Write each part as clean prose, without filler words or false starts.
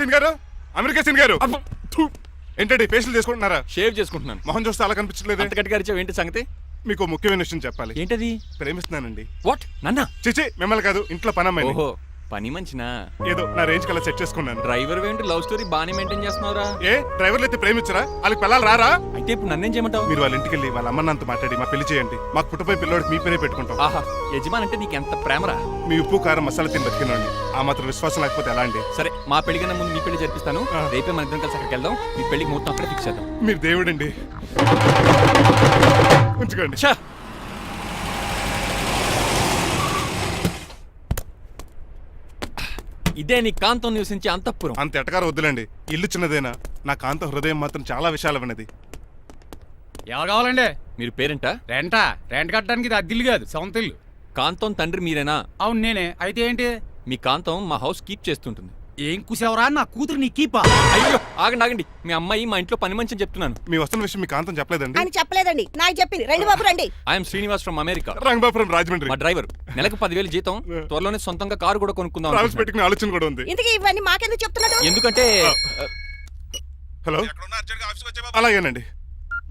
Scene గారు, America scene గారు. ఏంటండి ఫేషియల్ చేసుకుంటున్నారా? షేవ్ చేసుకుంటున్నాను. మొహం చూస్తే అలా కనిపించలేదు. అంత గట్టిగా అరిచావు, ఏంటి సంగతి? మీకు ముఖ్యమైన విషయం చెప్పాలి. ఏంటది? ప్రేమిస్తున్నానండి. వాట్? నన్నా? చిచి, మిమ్మల్ని కాదు, ఇంట్లో పనమ్మాయి. ఓహో, పని మంచినా? ఏదో నా రేంజ్ కల్లా సెట్ చేసుకున్నాను. డ్రైవర్ ఏంటి లవ్ స్టోరీ బానే మెయింటైన్ చేస్తున్నావురా? ఏ డ్రైవర్లు అయితే ప్రేమించరా? వాళ్ళకి పిల్లలు రారా? అయితే ఇప్పుడు నన్నేం చేయమంటావు? మీరు వాళ్ళ ఇంటికి వెళ్ళి వాళ్ళ అమ్మన్నంత మాట్లాడి మా పెళ్లి చేయండి. మాకు పుట్టపోయి పిల్లోడికి మీ పేరే పెట్టుకుంటాం. ఆహా, యజమాన్ అంటే నీకు ఎంత ప్రేమరా? మీ ఉప్పు కారం మసాలా తిని బతికినండి. ఆ మాత్రం విశ్వాసం లేకపోతే ఎలా అండి? సరే, మా పెళ్లి కన్నా ముందు మీ పెళ్లి జరిపిస్తాను. రేపే మన ఇద్దరం కలిసి అక్కడికి వెళ్దాం. మీ పెళ్లికి మొత్తం అక్కడే ఫిక్స్ చేద్దాం. మీరు దేవుడండి. ఉంచుకోండి. ఇదే నీ కాంతం నివసించే అంతఃపురం. అంత ఎటకారం వద్దులండి. ఇల్లు చిన్నదేనా, నా కాంత హృదయం మాత్రం చాలా విశాలమైనది. ఎవరు కావాలండి? మీరు పేరెంటా? రెంటా? రెంట్ కట్టడానికి ఇది అద్దిల్లు కాదు, సొంత ఇల్లు. కాంతం తండ్రి మీరేనా? అవును నేనే. అయితే ఏంటి? మీ కాంతం మా హౌస్ కీప్ చేస్తుంటుంది. ఏం కూసావరా? నా కూతురు నీ కీపా? అయ్యో, ఆగండి. మీ అమ్మాయి మా ఇంట్లో పని మంచి చెప్తున్నాను. మీ వస్తున్న విషయం మీ కాంతం చెప్పలేదండి? అని చెప్పలేదండి, నాకు చెప్పింది. రండి బాబు రండి. I'm Srinivas from America. Rangabapuram Rajahmundry. మా డ్రైవర్. నెలకు 10,000 జీతం. త్వరలోనే సొంతంగా కారు కూడా కొనుక్కుందాం. ట్రావెల్స్ పెట్టుకునే ఆలోచన కూడా ఉంది. ఇంతకీ ఇవన్నీ మాకెందుకు చెప్తున్నాడు? ఎందుకంటే హలో, అలాగేనండి.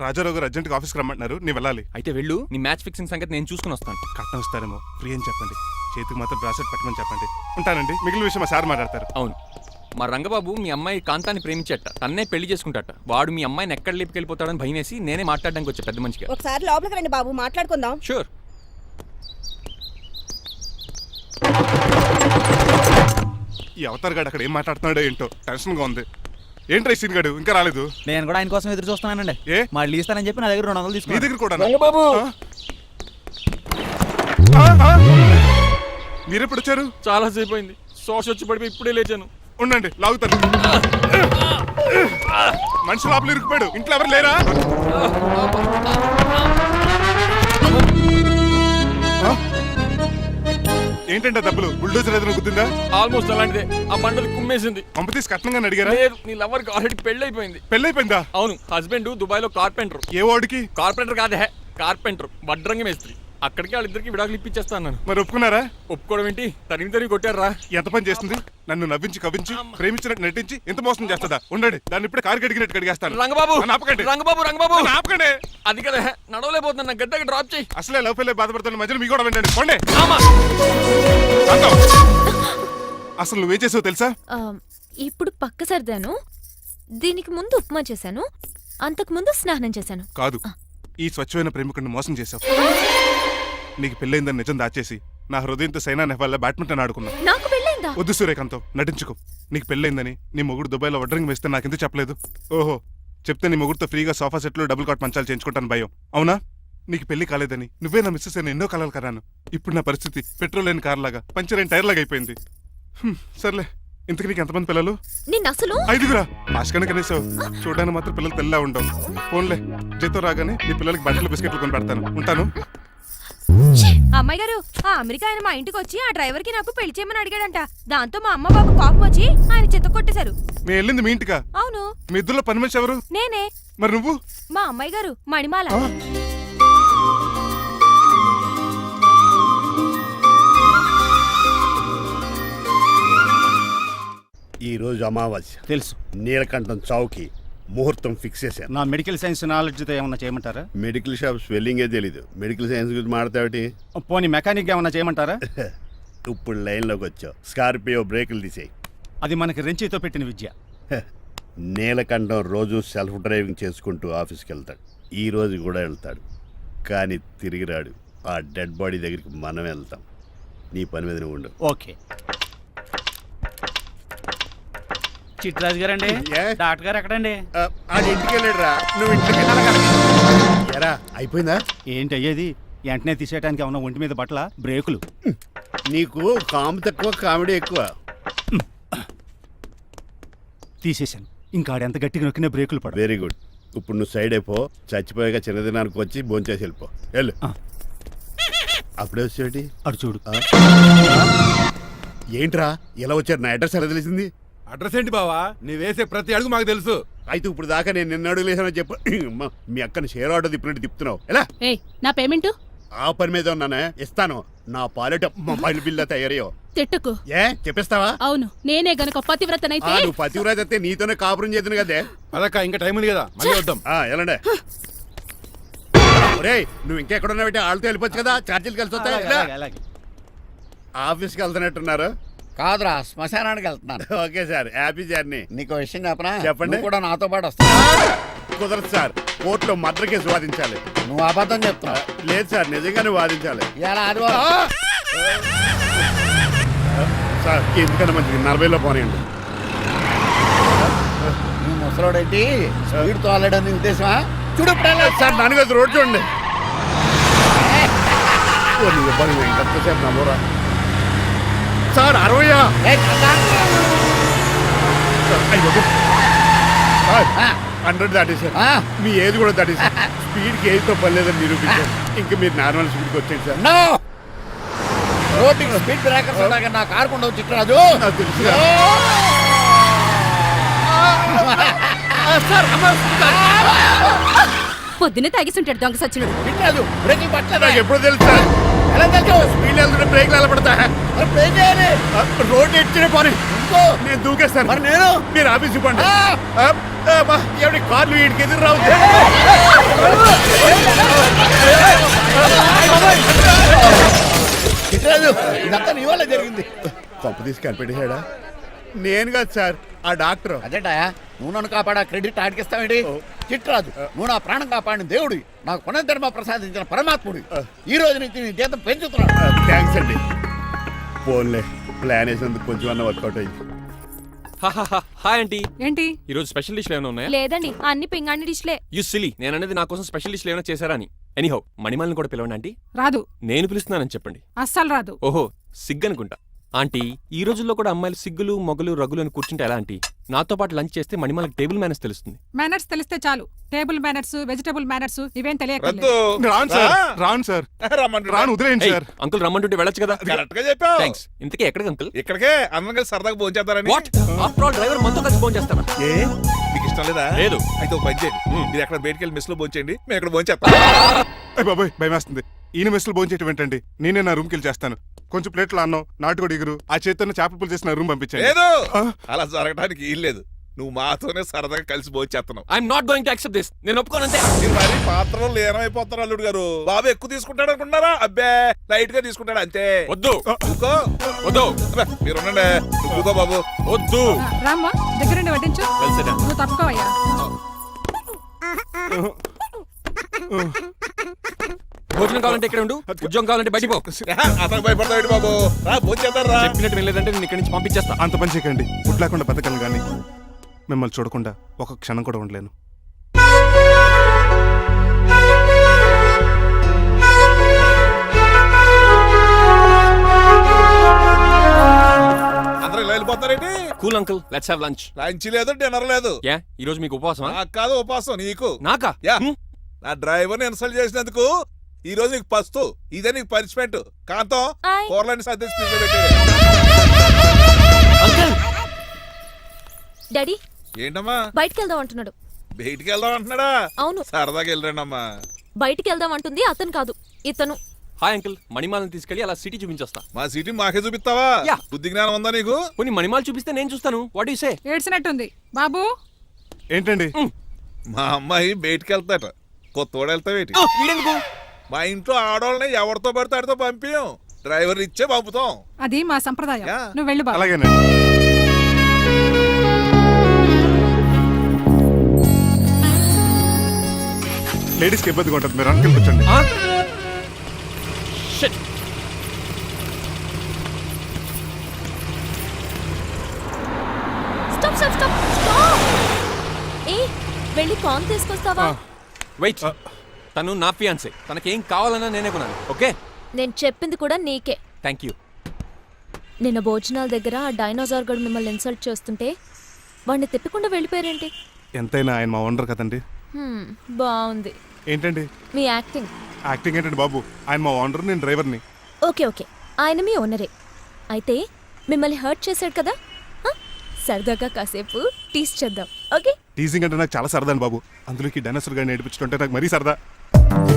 రాజారావు గారు అర్జెంట్గా ఆఫీస్కి రమ్మంటున్నారు, నీ వెళ్ళాలి. అయితే వెళ్ళు. నీ మ్యాచ్ ఫిక్సింగ్ సంగతి నేను చూసుకుని వస్తాను. కట్నం ఇస్తారేమో, ఫ్రీ అని చెప్పండి. చేతికి మాత్రం బ్రాసెట్ పెట్టమని చెప్పండి. ఉంటానండి. మిగిలిన విషయం మా సార్ మాట్లాడతారు. అవును, మా రంగబాబు మీ అమ్మాయి కాంతాన్ని ప్రేమించట. తన్నే పెళ్లి చేసుకుంటాట. వాడు మీ అమ్మాయిని ఎక్కడ లేపుకెళ్ళిపోతాడని భయం వేసి నేనే మాట్లాడడానికి వచ్చా పెద్ద మనిషిగా. ఒకసారి లోపలికి రండి బాబు, మాట్లాడుకుందాం. షూర్. ఈ అవతార్ గాడు అక్కడ ఏం మాట్లాడుతున్నాడో ఏంటో టెన్షన్గా ఉంది. ఏంట్రా సీన్ గాడు ఇంకా రాలేదు? నేను కూడా ఆయన కోసం ఎదురు చూస్తున్నానండి. ఏ మళ్ళీ ఇస్తానని చెప్పి నా దగ్గర 200 నీ తీసుకుని. దగ్గర కూడా రంగబాబు మీరెప్పుడు వచ్చారు? చాలా సేపు అయింది. శోష వచ్చి పడిపోయి ఇప్పుడే లేచాను. ఉండండి, లాగుతాను. మనిషి లోపల ఇరుక్కుపోయాడు. ఇంట్లో ఎవరు లేరా? ఏంటంటే డబ్బులు బుల్డోజర్ ఏదైనా గుద్దిందా? ఆల్మోస్ట్ అలాంటిదే. ఆ బండలు కుమ్మేసింది. పంప తీసి కట్నంగా అడిగారా? లేదు, నీ లవర్కి ఆల్రెడీ పెళ్లి అయిపోయింది. పెళ్ళైపోయిందా? అవును, హస్బెండ్ దుబాయ్ లో కార్పెంటర్. ఏ వార్డుకి? కార్పెంటర్ కాదే, కార్పెంటర్. వడ్రంగి మేస్త్రి. అక్కడికి వాళ్ళిద్దరికి విడాకులు ఇప్పించేస్తాను. మరి ఒప్పుకున్నారా? ఒప్పుకోవడం ఏంటి? తరిమి కొట్టారా? ఎంత పని చేస్తుంది? నన్ను నవ్వించి కవ్వించి ప్రేమించినట్టు నటించి ఎంత మోసం చేస్తుందా? ఉండండి, దాన్ని ఇప్పుడే కారు కడిగినట్టు కడిగేస్తాను. రంగబాబు, ఆపకండి. రంగబాబు ఆపకండి. అది కదా, నడవలేకపోతున్నా. నా గడ్డకి డ్రాప్ చేయి. అసలే లవ్ ఫెయిల్ బాధపడుతున్న మధ్యలో మీ కూడా వెంటండి. పోండి. అసలు నువ్వే చేసావు తెలుసా? ఇప్పుడు పక్క సర్దాను. దీనికి ముందు ఉప్మా చేశాను. అంతకు ముందు స్నానం చేశాను. కాదు, ఈ స్వచ్ఛమైన ప్రేమికుడిని మోసం చేశావు. నీకు పెళ్ళైందని నిజం దాచేసి నా హృదయంతో సైనా నెహ్వాల్ బ్యాడ్మింటన్ ఆడుకున్నా. నాకు పెళ్ళైందా? వద్దు సూర్యకాంతం, నటించుకో. నీకు పెళ్ళైందని నీ మొగుడు దుబాయ్లో వడ్రంగి వేస్తే నాకెందుకు చెప్పలేదు? ఓహో, చెప్తే నీ మొగుడుతో ఫ్రీగా సోఫా సెట్లు డబుల్ కాట్ మంచాలు చేయించుకుంటాను భయం. అవునా? నీకు పెళ్లి కాలేదని నువ్వే నా మిస్సెస్ అని ఎన్నో కలలు కరాను. ఇప్పుడు నా పరిస్థితి పెట్రోల్ లేని కార్ లాగా, పంచర్ అయిన టైర్ లాగా అయిపోయింది. సర్లే, ఇంతకు నీకు ఎంతమంది పిల్లలు? నిన్న అసలు 5గురా. ఆశకనే కనీసం చూడడానికి మాత్రం పిల్లలు తెల్లా ఉండవు. ఫోన్లే, జీతం రాగానే నీ పిల్లలకి బట్టలు బిస్కెట్లు కొని పెడతాను. ఉంటాను. అమ్మాయి గారు, ఆ అమెరికా ఆయన మా ఇంటికి వచ్చి ఆ డ్రైవర్ కి నాకు పెళ్లి చేయమని అడిగాడంట. దాంతో మా అమ్మ బాబు కోపం వచ్చి ఆయన చెత్త కొట్టేశారు. నేను వెళ్ళింది మీ ఇంటికా? అవును. మీ ఇద్దరులో పని మనిషి ఎవరు? నేనే. మరి నువ్వు? మా అమ్మాయి గారు మణిమాల. ఈ రోజు అమావాస్య తెలుసు. నీలకంఠం చౌకి ముహూర్తం ఫిక్స్ చేశాను. నా మెడికల్ సైన్స్ నాలెడ్జ్తో ఏమన్నా చేయమంటారా? మెడికల్ షాప్ స్వెల్లింగే తెలీదు, మెడికల్ సైన్స్ గురించి మాట్లాడతావిటి? పోనీ మెకానిక్ ఏమన్నా చేయమంటారా? ఇప్పుడు లైన్లోకి వచ్చావు. స్కార్పియో బ్రేకులు తీసేయి. అది మనకి రెంచితో పెట్టిన విద్య. నీలకంఠం రోజు సెల్ఫ్ డ్రైవింగ్ చేసుకుంటూ ఆఫీస్కి వెళ్తాడు. ఈ రోజు కూడా వెళ్తాడు, కానీ తిరిగి రాడు. ఆ డెడ్ బాడీ దగ్గరికి మనం వెళ్తాం. నీ పని మీద నువ్వు ఉండు. ఓకే. చిట్రాజు గారండి, ఏ? డాక్టర్ గారు ఎక్కడండి? అది ఇంటికి వెళ్ళాడురా, నువ్వు ఇంటికి ఎరా. అయిపోయిందా? ఏంటి అయ్యేది? వెంటనే తీసేయడానికి ఏమన్నా ఒంటి మీద బట్టల బ్రేకులు? నీకు కాము తక్కువ, కామెడీ ఎక్కువ. తీసేశాను. ఇంకా ఆడెంత గట్టిగా నొక్కినా బ్రేకులు పడ. Very good. ఇప్పుడు నువ్వు సైడ్ అయిపో. చచ్చిపోయాక చిన్నదినానికి వచ్చి భోంచేసి వెళ్ళిపో. వెళ్ళు. అప్పుడే వచ్చేటి అటు చూడు. ఏంట్రా ఇలా వచ్చారు? నా అడ్రస్ ఎలా తెలిసింది? అడ్రస్ ఏంటి బావా? నీ వేసే ప్రతి అడుగు మాకు తెలుసు. అయితే ఇప్పుడు దాకా నేను నిన్న అడుగులేసానని చెప్పు. మీ అక్కని షేర్ ఆర్డర్ తిప్పినట్టు తిప్పుతున్నావు. ఎలా? నా పేమెంట్ ఆ పని మీద ఉన్నానే, ఇస్తాను. నా పాలెట మొబైల్ బిల్లా తయారయ్యో. తిట్టుకు. ఏ చెప్పిస్తావా? అవును, నేనే గనక పతివ్రతనైతే నువ్వు పతివ్రత అయితే నీతోనే కాపురం చేతును కదే. అదక్క ఇంకా టైం ఉంది కదా మళ్ళీ వద్దాం. ఎలాండే ఒరేయ్, నువ్వు ఇంకెక్కడున్నా పెట్టి వాళ్ళతో వెళ్ళిపోవచ్చు కదా, ఛార్జీలు కలిసి వస్తాయి. అలాగే, అలాగే. ఆఫీస్కి వెళ్తున్నట్టున్నారు. కాదురా, శ్మశానానికి వెళ్తున్నాను. Okay sir, happy journey. నీకు విషయం చెప్పనా? చెప్పండి. నువ్వు కూడా నాతో పాటు వస్తా. కుదరదు సార్, కోర్టులో మర్డర్ కేసు వాదించాలి. నువ్వు అబద్ధం చెప్తున్నావు. లేదు సార్, నిజంగానే వాదించాలి. ఇలా ఆదివారం సార్ ఎందుకన్నా మంచిది 40లో పోనీయండి. నీ ముసలోడేంటి స్పీడ్ తోలడని ఉద్దేశమా? చూడు సార్ నాన్నగారు రోడ్ చూడండి. ఎంతసేపు నమ్మరా సార్? 60 100 దాటేశారు. మీ ఏజ్ కూడా దాటేశారు. స్పీడ్కి ఏజ్తో పని లేదని నిరూపించారు. ఇంకా మీరు నార్మల్ స్పీడ్కి వచ్చేది సార్. రోడ్డుకి స్పీడ్ బ్రేకర్స్ ఉండగా నా కారు కొండ చిట్టరాజు. నాకు తెలుసు పొద్దున్నే తాగిస్తుంటాడు దొంగ సచ్చినుడు. చిట్టరాజు బ్రేకింగ్ పట్టలేదు. నాకు ఎప్పుడు తెలుసు సార్? ఎలా తెలుసు? స్పీడ్ వెళ్తుంటే బ్రేక్లు ఎలా పడతా? బ్రేక్ చేయాలి. రోడ్డు ఎచ్చిన పోనీ ఇంకో నేను దూకేస్తాను. మరి నేను మీరు ఆఫీస్ ఇవ్వండి. ఎవరి కార్లు వీడికి ఎదురు రావు. చిట్టరాజు ఇదంతా నీ వల్ల జరిగింది. కొంప తీసి కనిపెట్టేశాడా? నేను కాదు సార్, ఆ డాక్టర్. అదేంటా నువ్వు నన్ను కాపాడా క్రెడిట్ ఆడికిస్తావేంటి? చిట్టరాజు నువ్వు నా ప్రాణం కాపాడిన దేవుడి, నాకు పునర్ధర్మ ప్రసాదించిన పరమాత్ముడి. ఈ రోజు నుంచి నీ జీతం పెంచుతున్నాడు. థ్యాంక్స్ అండి. ఫోన్లే, ప్లాన్ వేసినందుకు కొంచెం అన్న వర్కౌట్ అయింది. Hi aunty. ఏంటి ఈ రోజు స్పెషల్ డిష్లు ఏమైనా ఉన్నాయా? లేదండి, అన్ని పింగాణి డిష్లే. యు సిలీ, నేను అనేది నా కోసం స్పెషల్ డిష్లు ఏమైనా చేశారా అని. ఎనీహౌ, మణిమాలని కూడా పిలవండి ఆంటీ. రాదు, నేను పిలుస్తున్నానని చెప్పండి. అస్సలు రాదు. ఓహో, సిగ్గనుకుంటా. ఆంటీ, ఈ రోజుల్లో కూడా అమ్మాయిలు సిగ్గులు మొగలు రగులు అని కూర్చుంటే ఎలా ఆంటీ? నాతో పాటు లంచ్ చేస్తే మణిమాలకి టేబుల్ మేనేజ్ తెలుస్తుంది. మేనర్స్ తెలిస్తే చాలు. టేబుల్ మేనర్స్, వెజిటబుల్ మేనర్స్ ఇవేం తెలియక రాను సార్, రాను సార్, రాను, వదిలేయండి సార్. అంకుల్ రమ్మంటుంటే వెళ్ళొచ్చు కదా. కరెక్ట్ గా చెప్పావు. థ్యాంక్స్. ఇంతకీ ఎక్కడికి అంకుల్? ఇక్కడికే అందరం కలిసి సరదాగా భోజనం చేద్దారని. వాట్? ఆఫ్టర్ ఆల్ డ్రైవర్ మనతో కలిసి ఫోన్ చేస్తారా? ఏ మీకు ఇష్టం లేదా? లేదు. అయితే ఒక పని చేయండి, మీరు ఎక్కడ బయటికి వెళ్ళి మెస్ లో భోజనం చేయండి, మేము ఎక్కడ భోజనం చేస్తాం. బాబాయ్ భయం వేస్తుంది. ఈయన మెస్సులు భోంచేయటం ఏంటండి? నేనే నా రూమ్కి వెళ్ళి చేస్తాను. కొంచెం ప్లేట్లో అన్నం, నాటుకోడి ఇగురు, ఆ చేతితో చేపల పులుసు చేసి నా రూమ్ పంపించండి. లేదు, అలా జరగడానికి ఏం లేదు. నువ్వు మాతోనే సరదాగా కలిసి భోజనం చేస్తున్నావు. I'm not going to accept this. నేను ఒప్పుకోనంతే. మీరు మరి పాత్రలో లీనమైపోతారు అల్లుడు గారు. బాబు ఎక్కువ తీసుకుంటాడు అనుకుంటున్నారా? అబ్బే, లైట్ గా తీసుకుంటాడు అంతే. వద్దు, ఊకో. వద్దు. అబ్బే, మీరు ఉండండి. నువ్వు ఊకో బాబు. వద్దు. రామ్మా, దగ్గరుండి వడ్డించు. Well said. నువ్వు తప్పుకోవయ్యా. భోజనం కావాలంటే ఇక్కడ ఉండు, ఉద్యోగం కావాలంటే బయటికి పో. అతను భయపడతాడు బాబు. రా భోజనం చేద్దాం రా. చెప్పినట్టు వెళ్ళలేదంటే నేను ఇక్కడి నుంచి పంపించేస్తా. అంత పని చేయకండి. ఫుడ్ లేకుండా బతకను కానీ మిమ్మల్ని చూడకుండా ఒక క్షణం కూడా ఉండలేను. అందరూ ఇలా వెళ్ళిపోతారేంటి? Cool uncle, let's have lunch. Lunch లేదు, డిన్నర్ లేదు. యా, ఈ రోజు మీకు ఉపవాసమా? నాకు కాదు ఉపవాసం, నీకు. నాకా? యా, నా డ్రైవర్ని ఇన్సల్ట్ చేసినందుకు ఈ రోజు నీకు పస్తు, ఇదే నీకు పనిష్మెంట్. కాంతం కూరలని సర్దేసి ఫ్రిడ్జ్ లో పెట్టేయ్. అంకుల్, డాడీ ఏంటమ్మా బయటికి వెళ్దాం అంటున్నాడు. బయటికి వెళ్దాం అంటున్నాడా? అవును, సరదాగా వెళ్ళండి అమ్మా. బయటికి వెళ్దాం అంటుంది అతను కాదు, ఇతను. హాయ్ అంకుల్, మణిమాలని తీసుకెళ్లి అలా సిటీ చూపించొస్తా. మా సిటీ మాకే చూపిస్తావా? యా. బుద్ధి జ్ఞానం ఉందా నీకు? కొన్ని మణిమాలు చూపిస్తే నేను చూస్తాను. What you say? ఏడ్చినట్టుంది బాబు. ఏంటండి? మా అమ్మాయి బయటికి వెళ్తాట, కొత్తోడు వెళ్తావేటి? వీడెందుకు? మా ఇంట్లో ఆడవాళ్ళని ఎవరితో పడితే ఆడితో పంపించం, డ్రైవర్ ఇచ్చే పంపుతాం. అది మా సంప్రదాయం. యా. నువ్వు వెళ్ళు బాబు. అలాగేనండి. లేడీస్కి ఇబ్బందిగా ఉంటుంది, మీరు అంకెల్ కూర్చోండి. Shit. Stop stop stop stop. ఏ, వెళ్ళి కాన్ తీసుకొస్తావా? వెయిట్, తను నా ఫియాన్సే. తనకేం కావాలన్నా నేనే కొనాలి. ఓకే, నేను చెప్పింది కూడా నీకే. Thank you. నిన్న భోజనాల దగ్గర ఆ డైనోసార్ గడు మిమ్మల్ని ఇన్సల్ట్ చేస్తుంటే వాడిని తిప్పకుండా వెళ్ళిపోయారేంటి? ఎంతైనా ఆయన మా ఓనర్ కదండి. బాగుంది. ఏంటండి మీ యాక్టింగ్? యాక్టింగ్ ఏంటండి బాబు? ఆయన మా ఓనర్, నేను డ్రైవర్ని. ఓకే ఓకే, ఆయన మీ ఓనరే అయితే మిమ్మల్ని హర్ట్ చేశాడు కదా, సరదాగా కాసేపు టీస్ చేద్దాం. ఓకే? టీజింగ్ అంటే నాకు చాలా సరదా అండి బాబు. అందులోకి డైనోసార్ గారిని ఏడిపించుకుంటే నాకు మరీ సరదా.